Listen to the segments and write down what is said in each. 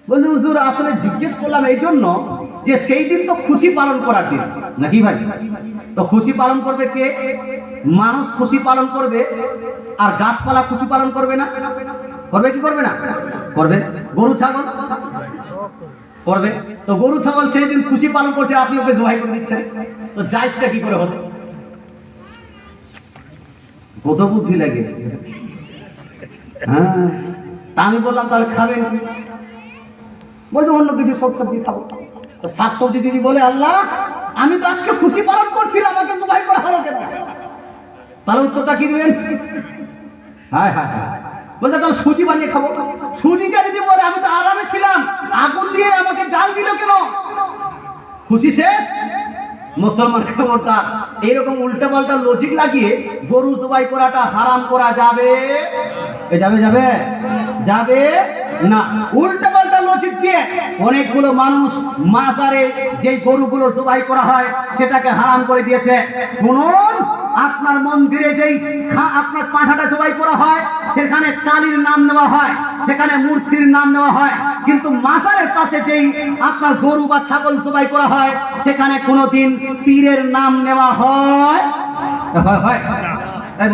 বলছি হুজুর আসলে জিজ্ঞেস করলাম এই জন্য যে সেই দিন তো খুশি পালন করার দিন নাকি ভাই? তো খুশি পালন করবে কে? মানুষ খুশি পালন করবে, আর গাছপালা খুশি পালন করবে না? করবে কি করবে না? করবে। গরু ছাগল করবে। তো গরু ছাগল সেই দিন খুশি পালন করছে, আপনি ওকে জবাই করে দিচ্ছেন, তো জায়েজটা কি করে হবে? কত বুদ্ধি লাগে। হ্যাঁ, তা আমি বললাম তাহলে খাবেন কি? বলছে অন্য কিছু শাকসবজি খাবো। তো শাকসবজি দিদি বলে, আল্লাহ আমি তো আজকে খুশি পালন করছিলাম, আমাকে জবাই করা হলো কেন? তাহলে উত্তরটা কি দিবেন? হ্যাঁ হ্যাঁ হ্যাঁ, বলছে তাহলে সুজি বানিয়ে খাবো। সুজিটা যদি বলে আমি তো আরামে ছিলাম, আগুন দিয়ে আমাকে জাল দিল কেন? খুশি শেষ। মুসলমান খবরদার এইরকম উল্টা পাল্টা লজিক লাগিয়ে গরু জবাই করাটা হারাম করা যাবে? যাবে যাবে যাবে না। উল্টা পাল্টা লজিক দিয়ে অনেকগুলো মানুষ মাজারে যে গরুগুলো জবাই করা হয় সেটাকে হারাম করে দিয়েছে। শুনুন, আপনার মন্দিরে যেই আপনার পাঁঠাটা জবাই করা হয় সেখানে কালীর নাম নেওয়া হয়, সেখানে মূর্তির নাম নেওয়া হয়, কিন্তু মাজারের পাশে যেই আপনার গরু বা ছাগল জবাই করা হয় সেখানে কোনোদিন পীরের নাম নেওয়া হয়?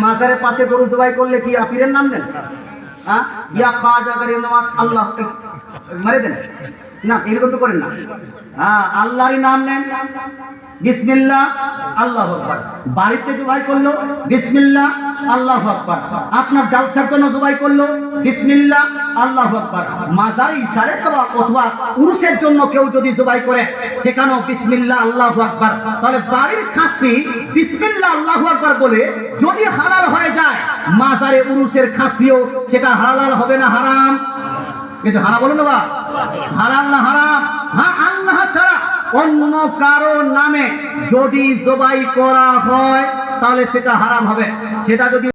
মাজারের পাশে গরু জবাই করলে কি পীরের নাম নেন? আল্লাহ মারে দেন না, এরকম তো করেন না। হ্যাঁ, আল্লাহরই নাম নেন, বিসমিল্লাহ আল্লাহু আকবার। বাড়িতে জবাই করলো বিসমিল্লাহ আল্লাহু আকবার। আপনার জালসার জন্য জবাই করলো বিসমিল্লাহ আল্লাহু আকবার। মাজারে ইসারে সওয়াব অথবা পুরুষের জন্য কেউ যদি জবাই করে সেখানেও বিসমিল্লাহ আল্লাহু আকবার। তাহলে বাড়ির খাসি বিসমিল্লাহ আল্লাহু আকবার বলে যদি হালাল হয়ে যায়, মাজারে উরুসের খাসিও সেটা হালাল হবে না হারাম? কিছু হারাম বলুন না, হালাল না হারাম? হ্যাঁ, আল্লাহ ছাড়া অন্য কারো নামে যদি জবাই করা হয় তাহলে সেটা হারাম হবে। সেটা যদি